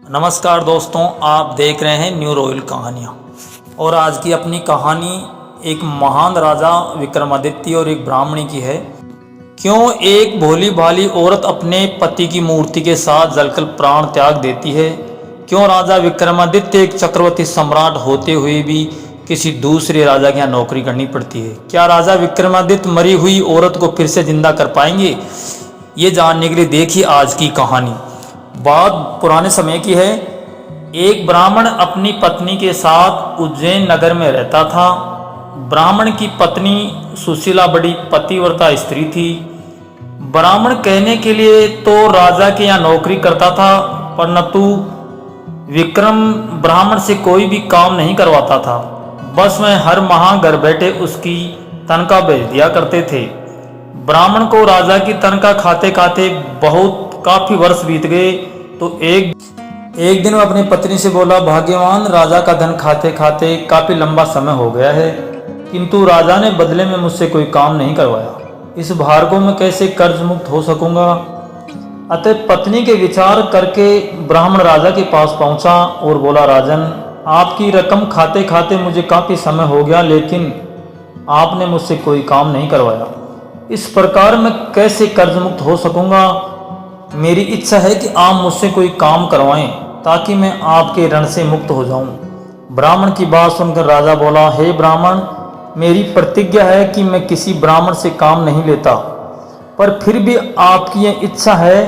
नमस्कार दोस्तों, आप देख रहे हैं न्यू रॉयल कहानियाँ। और आज की अपनी कहानी एक महान राजा विक्रमादित्य और एक ब्राह्मणी की है। क्यों एक भोली भाली औरत अपने पति की मूर्ति के साथ जलकर प्राण त्याग देती है? क्यों राजा विक्रमादित्य एक चक्रवर्ती सम्राट होते हुए भी किसी दूसरे राजा के यहाँ नौकरी करनी पड़ती है? क्या राजा विक्रमादित्य मरी हुई औरत को फिर से जिंदा कर पाएंगे? ये जानने के लिए देखिए आज की कहानी। बहुत पुराने समय की है। एक ब्राह्मण अपनी पत्नी के साथ उज्जैन नगर में रहता था। ब्राह्मण की पत्नी सुशीला बड़ी पतिव्रता स्त्री थी। ब्राह्मण कहने के लिए तो राजा के यहाँ नौकरी करता था, परंतु विक्रम ब्राह्मण से कोई भी काम नहीं करवाता था। बस वह हर माह घर बैठे उसकी तनख्वाह भेज दिया करते थे। ब्राह्मण को राजा की तनख्वाह खाते खाते काफी वर्ष बीत गए। तो एक दिन वह अपनी पत्नी से बोला, भाग्यवान, राजा का धन खाते खाते काफी लंबा समय हो गया है, किंतु राजा ने बदले में मुझसे कोई काम नहीं करवाया। इस भार को मैं कैसे कर्ज मुक्त हो सकूंगा? अतः पत्नी के विचार करके ब्राह्मण राजा के पास पहुंचा और बोला, राजन, आपकी रकम खाते खाते मुझे काफी समय हो गया, लेकिन आपने मुझसे कोई काम नहीं करवाया। इस प्रकार मैं कैसे कर्ज मुक्त हो सकूंगा? मेरी इच्छा है कि आप मुझसे कोई काम करवाएं ताकि मैं आपके ऋण से मुक्त हो जाऊं। ब्राह्मण की बात सुनकर राजा बोला, हे ब्राह्मण, मेरी प्रतिज्ञा है कि मैं किसी ब्राह्मण से काम नहीं लेता, पर फिर भी आपकी यह इच्छा है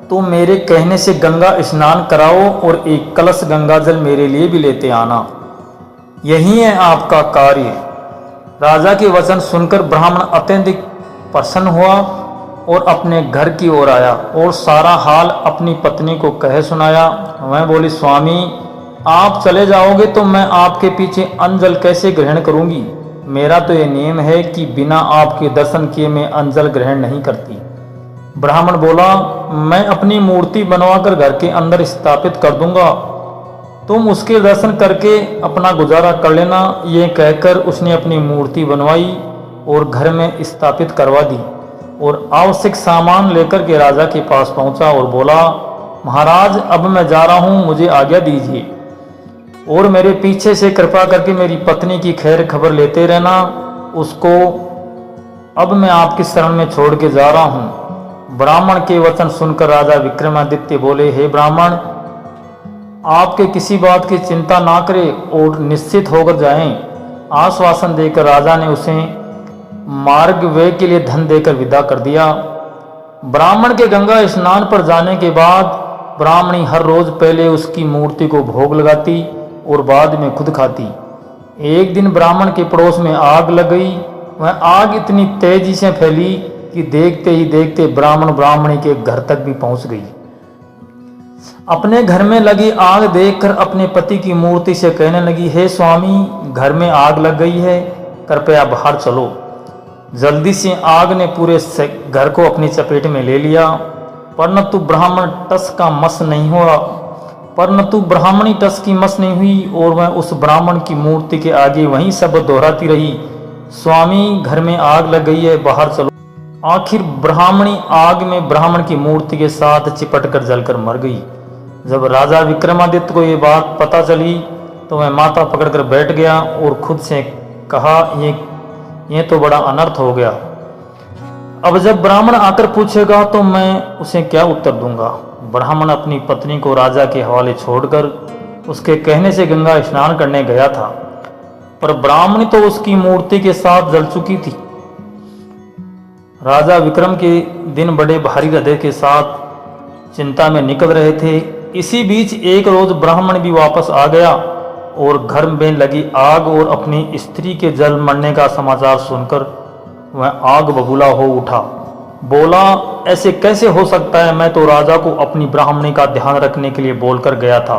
तो मेरे कहने से गंगा स्नान कराओ और एक कलश गंगा जल मेरे लिए भी लेते आना। यही है आपका कार्य। राजा के वचन सुनकर ब्राह्मण अत्यंत प्रसन्न हुआ और अपने घर की ओर आया और सारा हाल अपनी पत्नी को कह सुनाया। वह बोली, स्वामी, आप चले जाओगे तो मैं आपके पीछे अन्न जल कैसे ग्रहण करूंगी? मेरा तो ये नियम है कि बिना आपके दर्शन किए मैं अन्न जल ग्रहण नहीं करती। ब्राह्मण बोला, मैं अपनी मूर्ति बनवाकर घर के अंदर स्थापित कर दूंगा, तुम उसके दर्शन करके अपना गुजारा कर लेना। ये कहकर उसने अपनी मूर्ति बनवाई और घर में स्थापित करवा दी और आवश्यक सामान लेकर के राजा के पास पहुंचा और बोला, महाराज, अब मैं जा रहा हूं, मुझे आज्ञा दीजिए और मेरे पीछे से कृपा करके मेरी पत्नी की खैर खबर लेते रहना। उसको अब मैं आपकी शरण में छोड़ के जा रहा हूं। ब्राह्मण के वचन सुनकर राजा विक्रमादित्य बोले, हे ब्राह्मण, आपके किसी बात की चिंता ना करें और निश्चित होकर जाएं। आश्वासन देकर राजा ने उसे मार्ग व्यय के लिए धन देकर विदा कर दिया। ब्राह्मण के गंगा स्नान पर जाने के बाद ब्राह्मणी हर रोज पहले उसकी मूर्ति को भोग लगाती और बाद में खुद खाती। एक दिन ब्राह्मण के पड़ोस में आग लग गई। वह आग इतनी तेजी से फैली कि देखते ही देखते ब्राह्मण ब्राह्मणी के घर तक भी पहुंच गई। अपने घर में लगी आग देखकर अपने पति की मूर्ति से कहने लगी, हे स्वामी, घर में आग लग गई है, कृपया बाहर चलो। जल्दी से आग ने पूरे घर को अपनी चपेट में ले लिया, परंतु ब्राह्मण टस का मस नहीं हुआ। परंतु ब्राह्मणी टस की मस नहीं हुई और वह उस ब्राह्मण की मूर्ति के आगे वही शब्द दोहराती रही, स्वामी, घर में आग लग गई है, बाहर चलो। आखिर ब्राह्मणी आग में ब्राह्मण की मूर्ति के साथ चिपट कर जलकर मर गई। जब राजा विक्रमादित्य को ये बात पता चली तो वह माथा पकड़कर बैठ गया और खुद से कहा, ये तो बड़ा अनर्थ हो गया। अब जब ब्राह्मण आकर पूछेगा तो मैं उसे क्या उत्तर दूंगा? ब्राह्मण अपनी पत्नी को राजा के हवाले छोड़कर उसके कहने से गंगा स्नान करने गया था, पर ब्राह्मणी तो उसकी मूर्ति के साथ जल चुकी थी। राजा विक्रम के दिन बड़े भारी हृदय के साथ चिंता में निकल रहे थे। इसी बीच एक रोज ब्राह्मण भी वापस आ गया और घर में लगी आग और अपनी स्त्री के जल मरने का समाचार सुनकर वह आग बबूला हो उठा। बोला, ऐसे कैसे हो सकता है? मैं तो राजा को अपनी ब्राह्मणी का ध्यान रखने के लिए बोलकर गया था,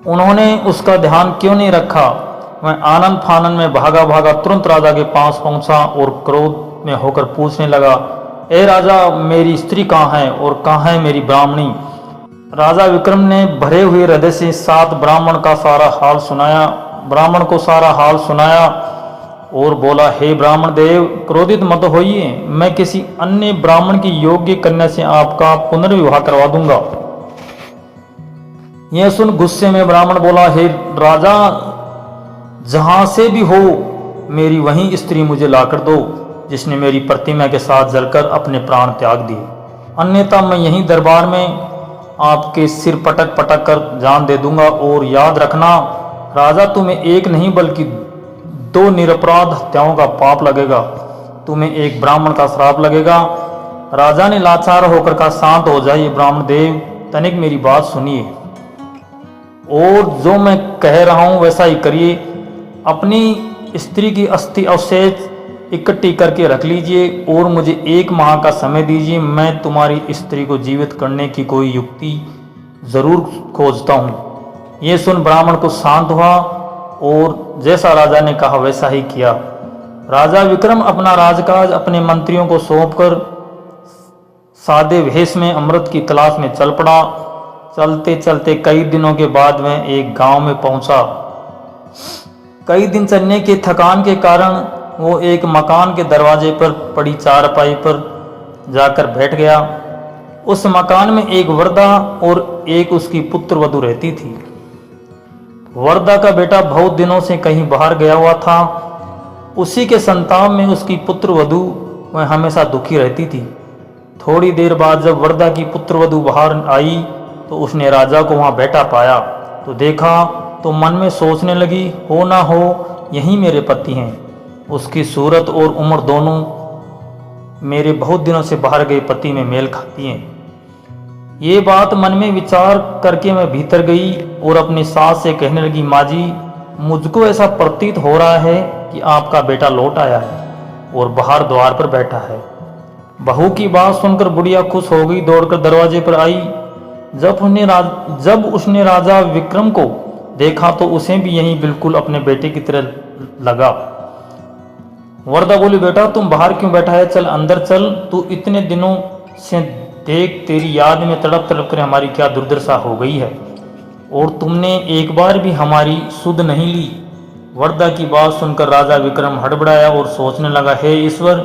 उन्होंने उसका ध्यान क्यों नहीं रखा? वह आनंद फानंद में भागा भागा तुरंत राजा के पास पहुंचा और क्रोध में होकर पूछने लगा, ए राजा, मेरी स्त्री कहाँ है और कहाँ है मेरी ब्राह्मणी? राजा विक्रम ने भरे हुए हृदय से ब्राह्मण को सारा हाल सुनाया और बोला, हे ब्राह्मण देव, क्रोधित मत होइए, मैं किसी अन्य ब्राह्मण की योग्य कन्या से आपका पुनर्विवाह करवा दूंगा। यह सुन गुस्से में ब्राह्मण बोला, हे राजा, जहां से भी हो मेरी वही स्त्री मुझे लाकर दो जिसने मेरी प्रतिमा के साथ जलकर अपने प्राण त्याग दिए, अन्यथा मैं यहीं दरबार में आपके सिर पटक पटक कर जान दे दूंगा। और याद रखना राजा, तुम्हें एक नहीं बल्कि 2 निरपराध हत्याओं का पाप लगेगा, तुम्हें एक ब्राह्मण का श्राप लगेगा। राजा ने लाचार होकर कहा, शांत हो जाइए ब्राह्मण देव, तनिक मेरी बात सुनिए और जो मैं कह रहा हूं वैसा ही करिए। अपनी स्त्री की अस्थि अवशेष इकट्ठी करके रख लीजिए और मुझे 1 माह का समय दीजिए। मैं तुम्हारी स्त्री को जीवित करने की कोई युक्ति जरूर खोजता हूँ। ये सुन ब्राह्मण को शांत हुआ और जैसा राजा ने कहा वैसा ही किया। राजा विक्रम अपना राजकाज अपने मंत्रियों को सौंपकर सादे वेश में अमृत की तलाश में चल पड़ा। चलते चलते कई दिनों के बाद वह एक गांव में पहुंचा। कई दिन चलने के थकान के कारण वो एक मकान के दरवाजे पर पड़ी चारपाई पर जाकर बैठ गया। उस मकान में एक वृद्धा और एक उसकी पुत्र वधू रहती थी। वृद्धा का बेटा बहुत दिनों से कहीं बाहर गया हुआ था। उसी के संताप में उसकी पुत्र वधू वह हमेशा दुखी रहती थी। थोड़ी देर बाद जब वृद्धा की पुत्र वधू बाहर आई तो उसने राजा को वहां बैठा पाया तो देखा तो मन में सोचने लगी, हो ना हो यही मेरे पति हैं। उसकी सूरत और उम्र दोनों मेरे बहुत दिनों से बाहर गए पति में मेल खाती हैं। ये बात मन में विचार करके मैं भीतर गई और अपनी सास से कहने लगी, माँ जी, मुझको ऐसा प्रतीत हो रहा है कि आपका बेटा लौट आया है और बाहर द्वार पर बैठा है। बहू की बात सुनकर बुढ़िया खुश हो गई, दौड़कर दरवाजे पर आई। जब उसने राजा विक्रम को देखा तो उसे भी यही बिल्कुल अपने बेटे की तरह लगा। वरदा बोली, बेटा तुम बाहर क्यों बैठा है, चल अंदर चल। तू इतने दिनों से देख, तेरी याद में तड़प तड़प कर हमारी क्या दुर्दशा हो गई है और तुमने एक बार भी हमारी सुध नहीं ली। वरदा की बात सुनकर राजा विक्रम हड़बड़ाया और सोचने लगा, हे ईश्वर,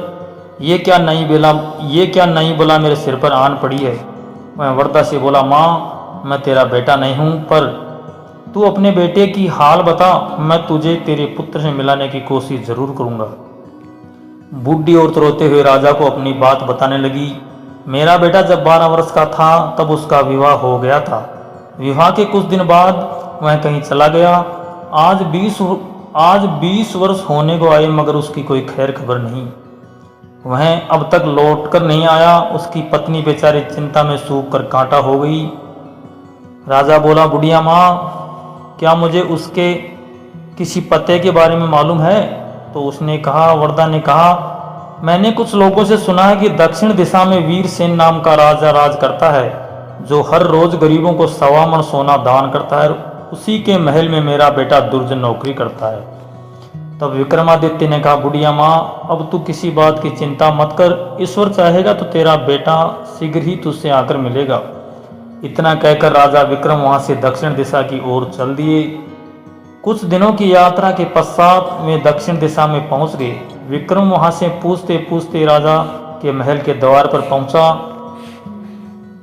ये क्या नई बला मेरे सिर पर आन पड़ी है। वह वरदा से बोला, माँ, मैं तेरा बेटा नहीं हूँ, पर तू अपने बेटे की हाल बता, मैं तुझे तेरे पुत्र से मिलाने की कोशिश जरूर करूंगा। बूढ़ी औरत रोते हुए राजा को अपनी बात बताने लगी। मेरा बेटा जब 12 वर्ष का था तब उसका विवाह हो गया था। विवाह के कुछ दिन बाद वह कहीं चला गया। आज 20 वर्ष होने को आए मगर उसकी कोई खैर खबर नहीं। वह अब तक लौट कर नहीं आया। उसकी पत्नी बेचारी चिंता में सूख कर कांटा हो गई। राजा बोला, बुढ़िया माँ, क्या मुझे उसके किसी पते के बारे में मालूम है। तो उसने कहा, वरदा ने कहा, मैंने कुछ लोगों से सुना है कि दक्षिण दिशा में वीरसेन नाम का राजा राज करता है जो हर रोज गरीबों को 1.25 मन सोना दान करता है। उसी के महल में मेरा बेटा दुर्जन नौकरी करता है। तब विक्रमादित्य ने कहा, बुढ़िया माँ, अब तू किसी बात की चिंता मत कर। ईश्वर चाहेगा तो तेरा बेटा शीघ्र ही तुझसे आकर मिलेगा। इतना कहकर राजा विक्रम वहां से दक्षिण दिशा की ओर चल दिए। कुछ दिनों की यात्रा के पश्चात वे दक्षिण दिशा में पहुंच गए। विक्रम वहां से पूछते पूछते राजा के महल के द्वार पर पहुंचा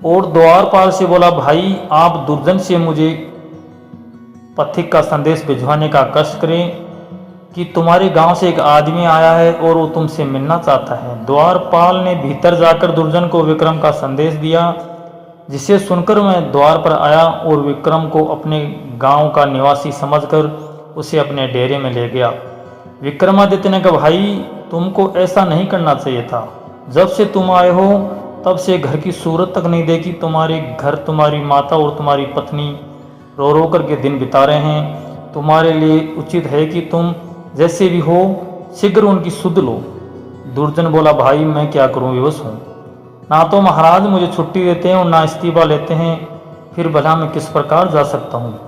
और द्वारपाल से बोला, भाई, आप दुर्जन से मुझे पथिक का संदेश भिजवाने का कष्ट करें कि तुम्हारे गांव से एक आदमी आया है और वो तुमसे मिलना चाहता है। द्वारपाल ने भीतर जाकर दुर्जन को विक्रम का संदेश दिया, जिसे सुनकर मैं द्वार पर आया और विक्रम को अपने गांव का निवासी समझकर उसे अपने डेरे में ले गया। विक्रमादित्य ने कहा, भाई, तुमको ऐसा नहीं करना चाहिए था। जब से तुम आए हो तब से घर की सूरत तक नहीं देखी। तुम्हारे घर तुम्हारी माता और तुम्हारी पत्नी रो रो कर के दिन बिता रहे हैं। तुम्हारे लिए उचित है कि तुम जैसे भी हो शीघ्र उनकी सुध लो। दुर्जन बोला, भाई, मैं क्या करूं, विवश हूँ। ना तो महाराज मुझे छुट्टी देते हैं और ना इस्तीफा लेते हैं, फिर भला मैं किस प्रकार जा सकता हूँ।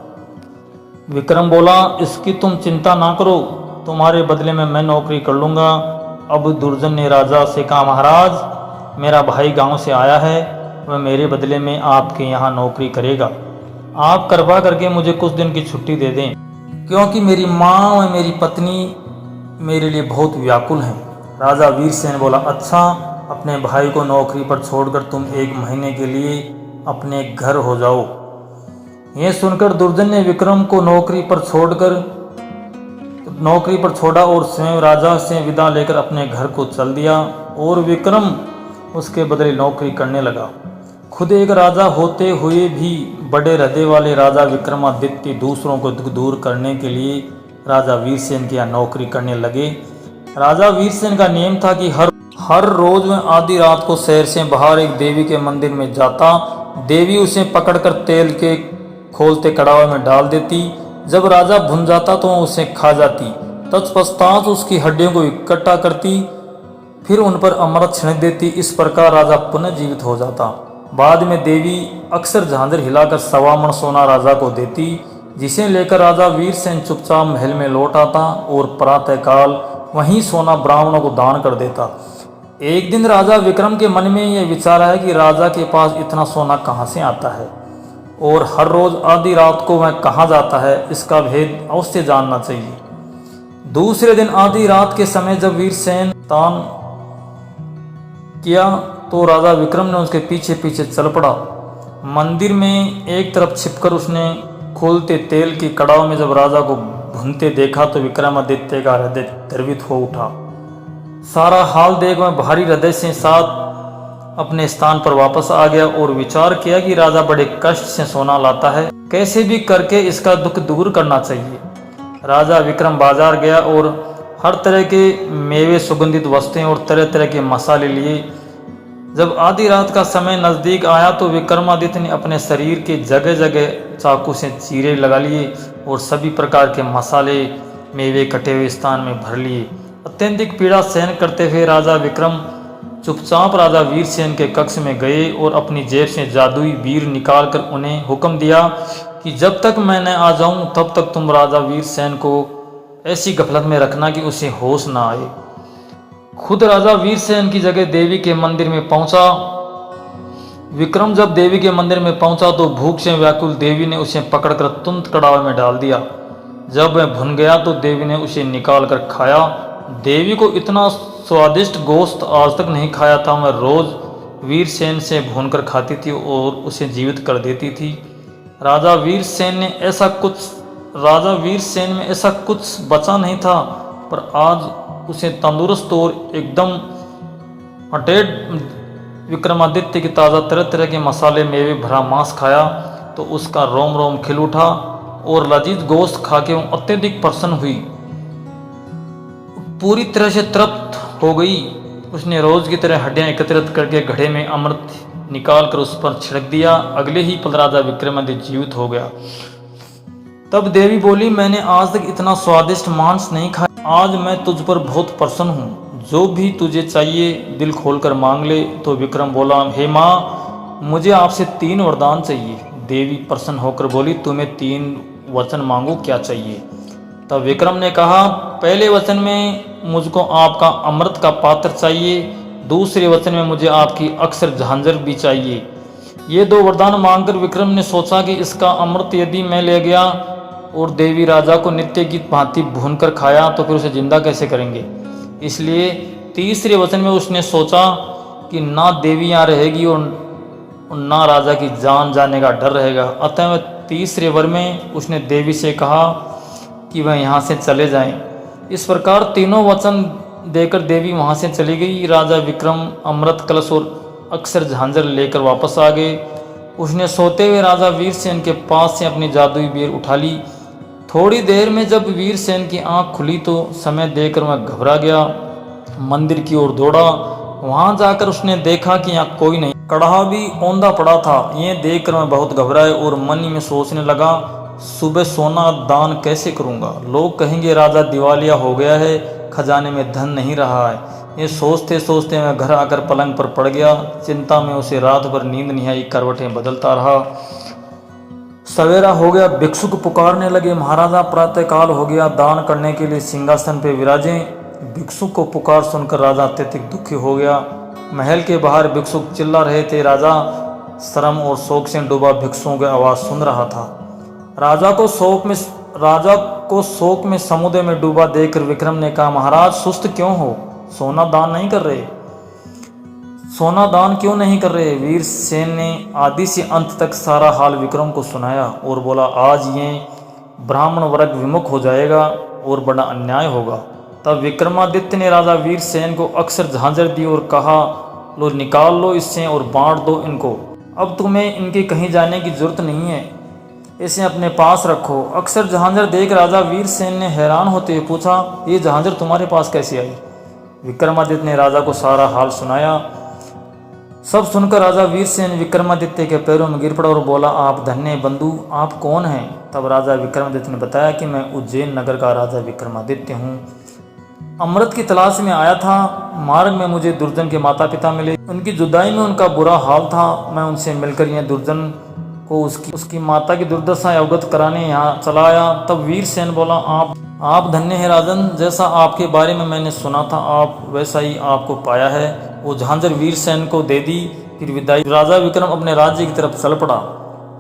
विक्रम बोला, इसकी तुम चिंता ना करो, तुम्हारे बदले में मैं नौकरी कर लूँगा। अब दुर्जन ने राजा से कहा, महाराज, मेरा भाई गांव से आया है, वह मेरे बदले में आपके यहाँ नौकरी करेगा। आप कृपा करके मुझे कुछ दिन की छुट्टी दे दें, क्योंकि मेरी माँ व मेरी पत्नी मेरे लिए बहुत व्याकुल हैं। राजा वीरसेन बोला, अच्छा, अपने भाई को नौकरी पर छोड़कर तुम 1 महीने के लिए अपने घर हो जाओ। यह सुनकर दुर्जन ने विक्रम को नौकरी पर छोड़ा और स्वयं राजा से विदा लेकर अपने घर को चल दिया और विक्रम उसके बदले नौकरी करने लगा। खुद एक राजा होते हुए भी बड़े हृदय वाले राजा विक्रमादित्य दूसरों को दुख दूर करने के लिए राजा वीरसेन के यहाँ नौकरी करने लगे। राजा वीरसेन का नियम था कि हर रोज वह आधी रात को शहर से बाहर एक देवी के मंदिर में जाता। देवी उसे पकड़कर तेल के खोलते कड़ावे में डाल देती। जब राजा भुन जाता तो वह उसे खा जाती। तत्पश्चात उसकी हड्डियों को इकट्ठा करती, फिर उन पर अमृत छिड़क देती। इस प्रकार राजा पुनः जीवित हो जाता। बाद में देवी अक्सर झांझर हिलाकर 1.25 मन सोना राजा को देती, जिसे लेकर राजा वीरसेन चुपचाप महल में लौट आता और प्रातःकाल वहीं सोना ब्राह्मणों को दान कर देता। एक दिन राजा विक्रम के मन में यह विचार आया कि राजा के पास इतना सोना कहाँ से आता है और हर रोज आधी रात को वह कहाँ जाता है, इसका भेद अवश्य जानना चाहिए। दूसरे दिन आधी रात के समय जब वीरसेन दान किया तो राजा विक्रम ने उसके पीछे पीछे चल पड़ा। मंदिर में एक तरफ छिपकर उसने खोलते तेल की कड़ाव में जब राजा को भूनते देखा तो विक्रमादित्य का हृदय द्रवित हो उठा। सारा हाल देख मैं भारी हृदय से साथ अपने स्थान पर वापस आ गया और विचार किया कि राजा बड़े कष्ट से सोना लाता है, कैसे भी करके इसका दुख दूर करना चाहिए। राजा विक्रम बाजार गया और हर तरह के मेवे, सुगंधित वस्तुएं और तरह तरह के मसाले लिए। जब आधी रात का समय नजदीक आया तो विक्रमादित्य ने अपने शरीर के जगह जगह चाकू से चीरे लगा लिए और सभी प्रकार के मसाले, मेवे कटे हुए स्थान में भर लिए। अत्यंतिक पीड़ा सहन करते हुए राजा विक्रम चुपचाप राजा वीरसेन के कक्ष में गए और अपनी जेब से जादुई बीर निकालकर उन्हें हुक्म दिया कि जब तक मैं न आ जाऊं तब तक तुम राजा वीरसेन को ऐसी गफलत में रखना कि उसे होश ना आए। खुद राजा वीरसेन की जगह देवी के मंदिर में पहुंचा। विक्रम जब देवी के मंदिर में पहुंचा तो भूख से व्याकुल देवी ने उसे पकड़कर तुरंत कड़ावे में डाल दिया। जब वह भुन गया तो देवी ने उसे निकाल कर खाया। देवी को इतना स्वादिष्ट गोश्त आज तक नहीं खाया था। वह रोज वीरसेन से भूनकर खाती थी और उसे जीवित कर देती थी। राजा वीरसेन में ऐसा कुछ बचा नहीं था, पर आज उसे तंदुरुस्त और एकदम अटेड विक्रमादित्य की ताज़ा तरह तरह के मसाले, मेवे भरा मांस खाया तो उसका रोम रोम खिल उठा और लजीज गोश्त खाके वो अत्यधिक प्रसन्न हुई, पूरी तरह से तृप्त हो गई। उसने रोज की तरह हड्डियां एकत्रित करके घड़े में अमृत निकाल कर उस पर छिड़क दिया। अगले ही पल राजा विक्रमादित्य जीवित हो गया। तब देवी बोली, मैंने आज तक इतना स्वादिष्ट मांस नहीं खाया। आज मैं तुझ पर बहुत प्रसन्न हूँ, जो भी तुझे चाहिए दिल खोलकर मांग ले। तो विक्रम बोला, हे माँ, मुझे आपसे 3 वरदान चाहिए। देवी प्रसन्न होकर बोली, तुम्हें 3 वचन मांगो, क्या चाहिए। तब विक्रम ने कहा, पहले वचन में मुझको आपका अमृत का पात्र चाहिए, दूसरे वचन में मुझे आपकी अक्सर झांझर भी चाहिए। ये 2 वरदान मांगकर विक्रम ने सोचा कि इसका अमृत यदि मैं ले गया और देवी राजा को नित्य की भांति भूनकर खाया तो फिर उसे जिंदा कैसे करेंगे। इसलिए तीसरे वचन में उसने सोचा कि ना देवी यहाँ रहेगी और ना राजा की जान जाने का डर रहेगा। अतः वह तीसरे वर में उसने देवी से कहा कि वह यहाँ से चले जाएं। इस प्रकार तीनों वचन देकर देवी वहाँ से चली गई। राजा विक्रम अमृत कलश और अक्सर झांझर लेकर वापस आ गए। उसने सोते हुए राजा वीरसेन के पास से अपनी जादुई बीर उठा ली। थोड़ी देर में जब वीरसेन की आंख खुली तो समय देखकर वह घबरा गया, मंदिर की ओर दौड़ा। वहां जाकर उसने देखा कि यहाँ कोई नहीं, कड़ाहा भी औंधा पड़ा था। ये देखकर मैं बहुत घबराए और मन में सोचने लगा, सुबह सोना दान कैसे करूँगा। लोग कहेंगे राजा दिवालिया हो गया है, खजाने में धन नहीं रहा है। ये सोचते सोचते मैं घर आकर पलंग पर पड़ गया। चिंता में उसे रात भर नींद नहीं आई, करवटें बदलता रहा। सवेरा हो गया, भिक्षुक पुकारने लगे, महाराजा प्रातःकाल हो गया, दान करने के लिए सिंहासन पे विराजें। भिक्षुक को पुकार सुनकर राजा अत्यधिक दुखी हो गया। महल के बाहर भिक्षुक चिल्ला रहे थे। राजा शर्म और शोक से डूबा भिक्षुओं की आवाज़ सुन रहा था। राजा को शोक में समुद्र में डूबा देखकर विक्रम ने कहा, महाराज सुस्त क्यों हो, सोना दान नहीं कर रहे। सोना दान क्यों नहीं कर रहे? वीरसेन ने आदि से अंत तक सारा हाल विक्रम को सुनाया और बोला, आज ये ब्राह्मण वर्ग विमुख हो जाएगा और बड़ा अन्याय होगा। तब विक्रमादित्य ने राजा वीरसेन को अक्सर झांझर दी और कहा, लो निकाल लो इससे और बांट दो इनको। अब तुम्हें इनके कहीं जाने की जरूरत नहीं है, इसे अपने पास रखो। अक्सर झांझर देख राजा वीरसेन ने हैरान होते हुए पूछा, ये झांझर तुम्हारे पास कैसे आई? विक्रमादित्य ने राजा को सारा हाल सुनाया। सब सुनकर राजा वीरसेन विक्रमादित्य के पैरों में गिर पड़ा और बोला, आप धन्य बंधु, आप कौन हैं? तब राजा विक्रमादित्य ने बताया कि मैं उज्जैन नगर का राजा विक्रमादित्य हूँ। अमृत की तलाश में आया था। मार्ग में मुझे दुर्जन के माता पिता मिले। उनकी जुदाई में उनका बुरा हाल था। मैं उनसे मिलकर यह दुर्जन को उसकी माता की दुर्दशा अवगत कराने यहाँ चला आया। तब वीरसेन बोला, आप धन्य हैं राजन, जैसा आपके बारे में मैंने सुना था आप वैसा ही आपको पाया है। वो झांझर वीरसेन को दे दी। फिर विदाई। राजा विक्रम अपने राज्य की तरफ चल पड़ा।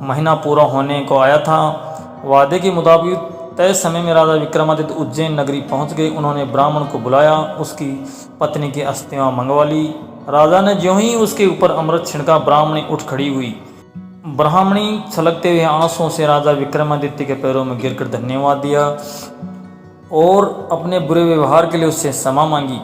महीना पूरा होने को आया था। वादे के मुताबिक तय समय में राजा विक्रमादित्य उज्जैन नगरी पहुंच गए। उन्होंने ब्राह्मण को बुलाया, उसकी पत्नी की अस्थियां मंगवा ली। राजा ने ज्यों ही उसके ऊपर अमृत छिड़का, ब्राह्मणी उठ खड़ी हुई। ब्राह्मणी छलकते हुए आंसुओं से राजा विक्रमादित्य के पैरों में गिरकर धन्यवाद दिया और अपने बुरे व्यवहार के लिए उससे क्षमा मांगी।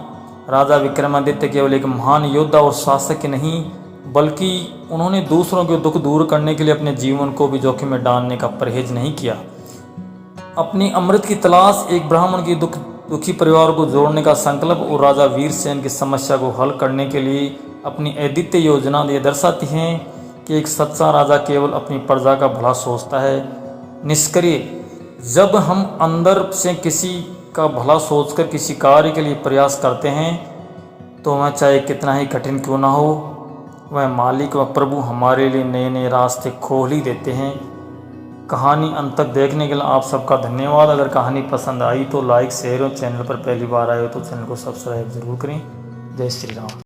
राजा विक्रमादित्य केवल एक महान योद्धा और शासक ही नहीं, बल्कि उन्होंने दूसरों के दुख दूर करने के लिए अपने जीवन को भी जोखिम में डालने का परहेज नहीं किया। अपनी अमृत की तलाश, एक ब्राह्मण की दुखी परिवार को जोड़ने का संकल्प और राजा वीरसेन की समस्या को हल करने के लिए अपनी अद्वितीय योजना ये दर्शाती हैं कि एक सच्चा राजा केवल अपनी प्रजा का भला सोचता है। निष्क्रिय, जब हम अंदर से किसी का भला सोचकर किसी कार्य के लिए प्रयास करते हैं तो वह चाहे कितना ही कठिन क्यों ना हो, वह मालिक व प्रभु हमारे लिए नए नए रास्ते खोल ही देते हैं। कहानी अंत तक देखने के लिए आप सबका धन्यवाद। अगर कहानी पसंद आई तो लाइक शेयर और चैनल पर पहली बार आए हो तो चैनल को सब्सक्राइब जरूर करें। जय श्री राम।